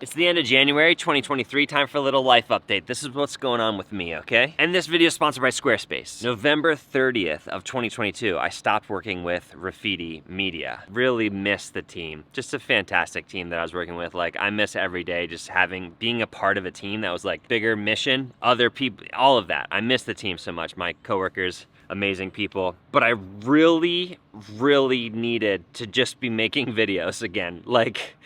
It's the end of January 2023, time for a little life update. This is what's going on with me, okay? And this video is sponsored by Squarespace. November 30th of 2022, I stopped working with Rafidi Media. Really miss the team. Just a fantastic team that I was working with. Like, I miss every day just being a part of a team that was like bigger mission, other people, all of that. I miss the team so much. My coworkers, amazing people. But I really needed to just be making videos again. Like,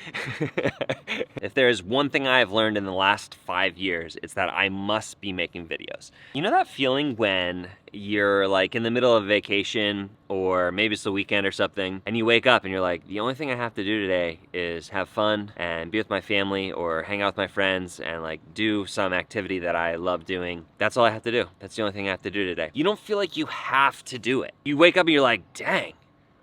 if there's one thing I've learned in the last 5 years, it's that I must be making videos. You know that feeling when you're like in the middle of vacation, or maybe it's the weekend or something, and you wake up and you're like, the only thing I have to do today is have fun and be with my family or hang out with my friends and like do some activity that I love doing. That's all I have to do. That's the only thing I have to do today. You don't feel like you have to do it. You wake up and you're like, dang,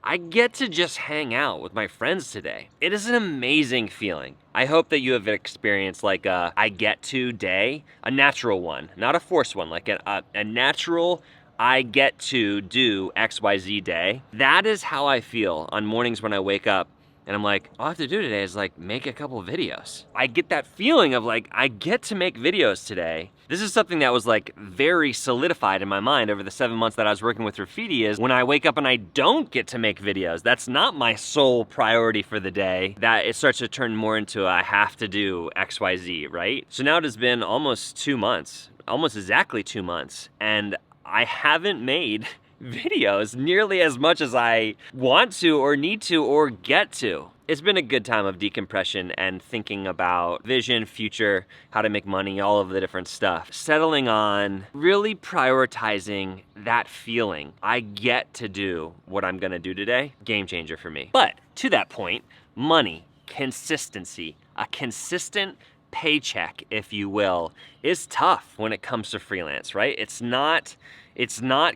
I get to just hang out with my friends today. It is an amazing feeling. I hope that you have experienced like a I get to day, a natural one, not a forced one, like a natural I get to do XYZ day. That is how I feel on mornings when I wake up and I'm like, all I have to do today is like make a couple of videos. I get that feeling of like, I get to make videos today. This is something that was like very solidified in my mind over the 7 months that I was working with Rafidi, is when I wake up and I don't get to make videos, that's not my sole priority for the day, that it starts to turn more into a I have to do XYZ, right? So now it has been almost 2 months, almost exactly 2 months, and I haven't made videos nearly as much as I want to or need to or get to. It's been a good time of decompression and thinking about vision, future, how to make money, all of the different stuff. Settling on really prioritizing that feeling. I get to do what I'm gonna do today. Game changer for me. But to that point, money, consistency, a consistent paycheck, if you will, is tough when it comes to freelance, right? It's not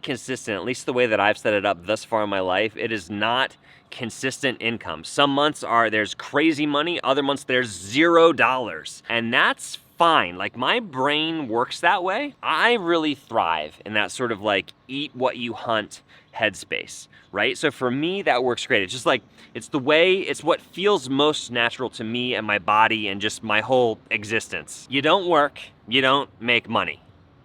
consistent, at least the way that I've set it up thus far in my life. It is not consistent income. Some months there's crazy money, other months there's $0. And that's fine. Like, my brain works that way. I really thrive in that sort of like eat what you hunt headspace, right? So for me, that works great. It's just like, it's what feels most natural to me and my body and just my whole existence. You don't work, you don't make money.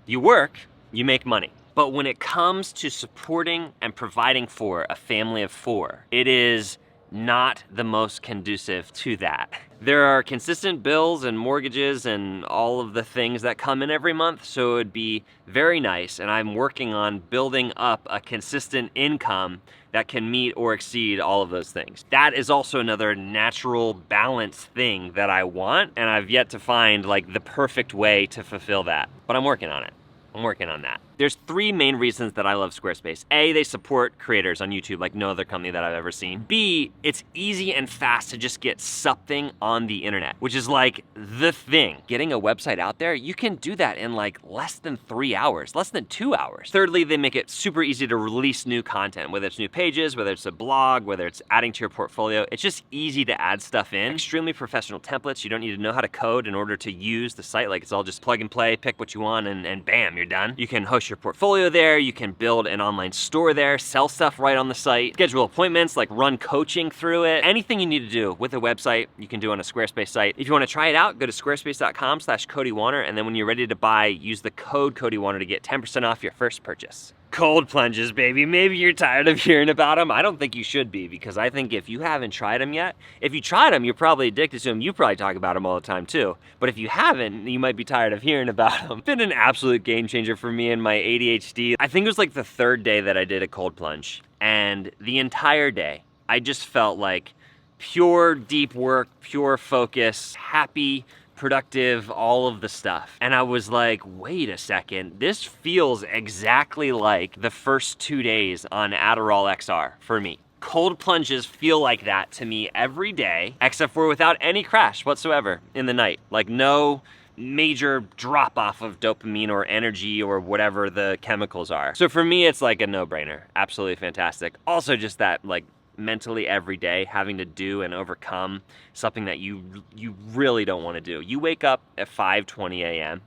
You work, you make money. But when it comes to supporting and providing for a family of 4, it is not the most conducive to that. There are consistent bills and mortgages and all of the things that come in every month, so it would be very nice, and I'm working on building up a consistent income that can meet or exceed all of those things. That is also another natural balance thing that I want, and I've yet to find like the perfect way to fulfill that. But I'm working on it. I'm working on that. There's 3 main reasons that I love Squarespace. A, they support creators on YouTube like no other company that I've ever seen. B, it's easy and fast to just get something on the internet, which is like the thing. Getting a website out there, you can do that in like less than 3 hours, less than 2 hours. Thirdly, they make it super easy to release new content, whether it's new pages, whether it's a blog, whether it's adding to your portfolio. It's just easy to add stuff in. Extremely professional templates. You don't need to know how to code in order to use the site. Like, it's all just plug and play, pick what you want, and bam, you're done. You can host your portfolio there, you can build an online store there, sell stuff right on the site, schedule appointments, like run coaching through it. Anything you need to do with a website, you can do on a Squarespace site. If you want to try it out, go to squarespace.com/CodyWarner, and then when you're ready to buy, use the code CodyWarner to get 10% off your first purchase. Cold plunges, baby. Maybe you're tired of hearing about them. I don't think you should be, because I think if you haven't tried them yet, if you tried them, you're probably addicted to them. You probably talk about them all the time too. But if you haven't, you might be tired of hearing about them. It's been an absolute game changer for me and my ADHD. I think it was like the 3rd day that I did a cold plunge, and the entire day, I just felt like pure deep work, pure focus, happy, productive, all of the stuff. And I was like, wait a second, this feels exactly like the first 2 days on Adderall XR for me. Cold plunges feel like that to me every day, except for without any crash whatsoever in the night. Like, no major drop off of dopamine or energy or whatever the chemicals are. So for me, it's like a no-brainer. Absolutely fantastic. Also, just that like mentally every day having to do and overcome something that you really don't want to do. You wake up at 5:20 a.m.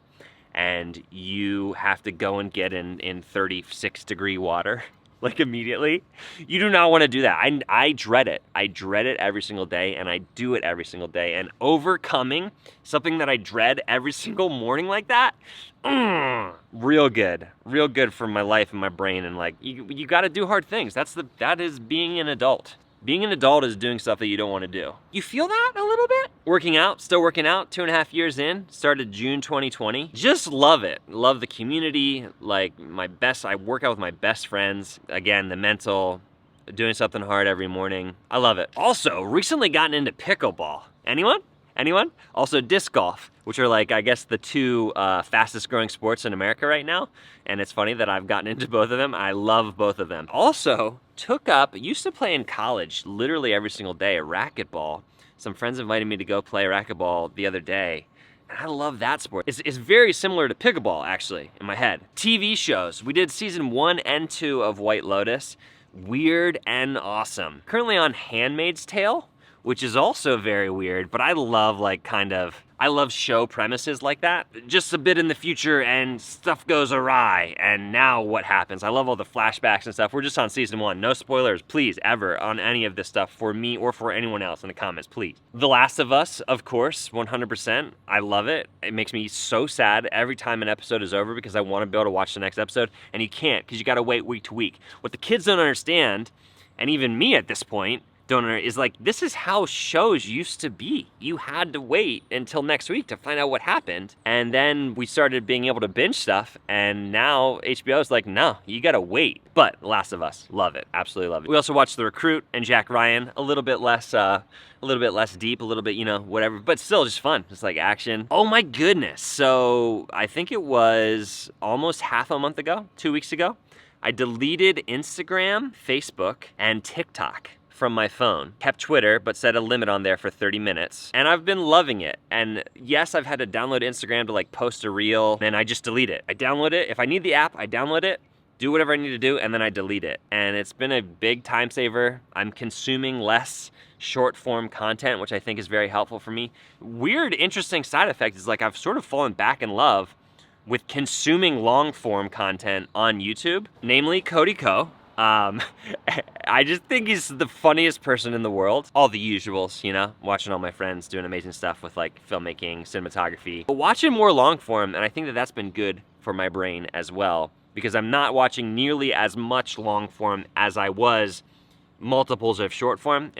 and you have to go and get in 36 degree water. like immediately. You do not want to do that. I dread it. I dread it every single day, and I do it every single day. And overcoming something that I dread every single morning like that, real good for my life and my brain. And like, you got to do hard things. That is being an adult. Being an adult is doing stuff that you don't want to do. You feel that a little bit? Working out, still working out, 2.5 years in, started June 2020. Just love it. Love the community, like I work out with my best friends. Again, the mental, doing something hard every morning. I love it. Also, recently gotten into pickleball. Anyone? Also disc golf, which are like, I guess, the two fastest growing sports in America right now. And it's funny that I've gotten into both of them. I love both of them. Also, used to play in college literally every single day, racquetball. Some friends invited me to go play racquetball the other day. And I love that sport. It's very similar to pickleball, actually, in my head. TV shows. We did season 1 and 2 of White Lotus. Weird and awesome. Currently on Handmaid's Tale, which is also very weird, but I love I love show premises like that. Just a bit in the future and stuff goes awry, and now what happens? I love all the flashbacks and stuff. We're just on season 1. No spoilers, please, ever, on any of this stuff for me or for anyone else in the comments, please. The Last of Us, of course, 100%. I love it. It makes me so sad every time an episode is over because I want to be able to watch the next episode, and you can't because you gotta wait week to week. What the kids don't understand, and even me at this point, is like, this is how shows used to be. You had to wait until next week to find out what happened. And then we started being able to binge stuff, and now HBO is like, no, you gotta wait. But Last of Us, love it, absolutely love it. We also watched The Recruit and Jack Ryan, a little bit less deep, a little bit, whatever, but still just fun. It's like action. Oh my goodness. So I think it was almost half a month ago, 2 weeks ago, I deleted Instagram, Facebook, and TikTok from my phone. Kept Twitter, but set a limit on there for 30 minutes. And I've been loving it. And yes, I've had to download Instagram to like post a reel, then I just delete it. I download it. If I need the app, I download it, do whatever I need to do, and then I delete it. And it's been a big time saver. I'm consuming less short form content, which I think is very helpful for me. Weird, interesting side effect is like I've sort of fallen back in love with consuming long form content on YouTube, namely Cody Ko. I just think he's the funniest person in the world. All the usuals, watching all my friends doing amazing stuff with like filmmaking, cinematography. But watching more long form, and I think that that's been good for my brain as well, because I'm not watching nearly as much long form as I was multiples of short form.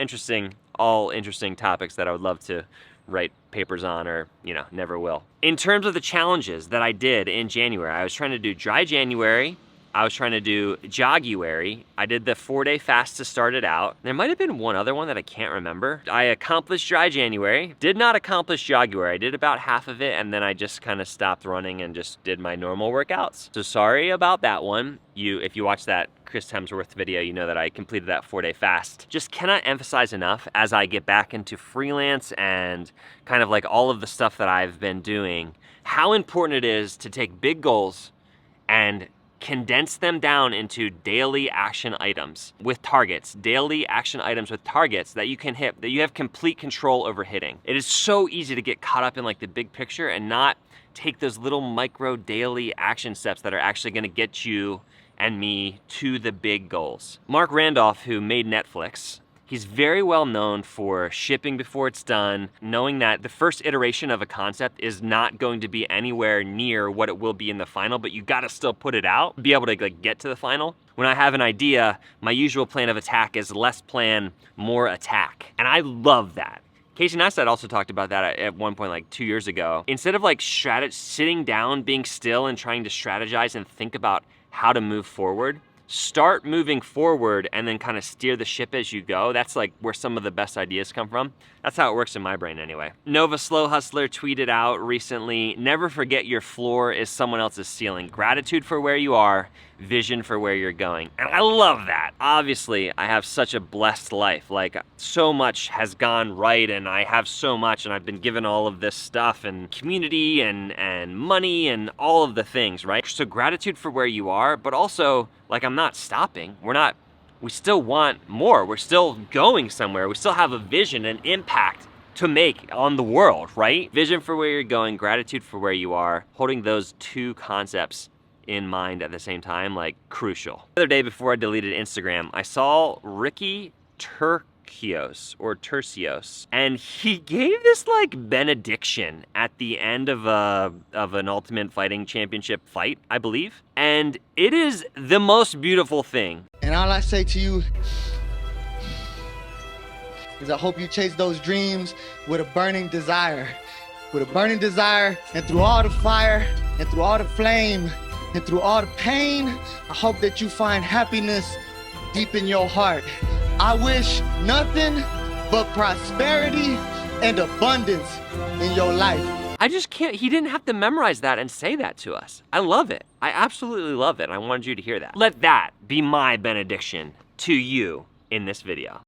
All interesting topics that I would love to write papers on or, never will. In terms of the challenges that I did in January, I was trying to do Dry January, I was trying to do Joguary. I did the 4-day fast to start it out. There might have been one other one that I can't remember. I accomplished Dry January, did not accomplish Joguary. I did about half of it, and then I just kind of stopped running and just did my normal workouts. So sorry about that one. If you watch that Chris Hemsworth video, you know that I completed that 4-day fast. Just cannot emphasize enough as I get back into freelance and kind of like all of the stuff that I've been doing, how important it is to take big goals and condense them down into daily action items with targets, daily action items with targets that you can hit, that you have complete control over hitting. It is so easy to get caught up in like the big picture and not take those little micro daily action steps that are actually gonna get you and me to the big goals. Mark Randolph, who made Netflix, he's very well known for shipping before it's done, knowing that the first iteration of a concept is not going to be anywhere near what it will be in the final, but you gotta still put it out, be able to like get to the final. When I have an idea, my usual plan of attack is less plan, more attack. And I love that. Casey Neistat also talked about that at one point like 2 years ago. Instead of like sitting down, being still and trying to strategize and think about how to move forward, start moving forward and then kind of steer the ship as you go. That's like where some of the best ideas come from. That's how it works in my brain anyway. Nova Slow Hustler tweeted out recently, never forget your floor is someone else's ceiling. Gratitude for where you are, vision for where you're going. And I love that. Obviously, I have such a blessed life. Like so much has gone right and I have so much and I've been given all of this stuff and community and money and all of the things, right? So gratitude for where you are, but also like I'm not stopping. We still want more. We're still going somewhere. We still have a vision and impact to make on the world, right? Vision for where you're going, gratitude for where you are, holding those two concepts in mind at the same time, like crucial. The other day before I deleted Instagram, I saw Ricky Turcios, and he gave this like benediction at the end of an Ultimate Fighting Championship fight, I believe. And it is the most beautiful thing. And all I say to you is I hope you chase those dreams with a burning desire. With a burning desire, and through all the fire, and through all the flame, and through all the pain, I hope that you find happiness deep in your heart. I wish nothing but prosperity and abundance in your life. I just can't, he didn't have to memorize that and say that to us. I love it. I absolutely love it. I wanted you to hear that. Let that be my benediction to you in this video.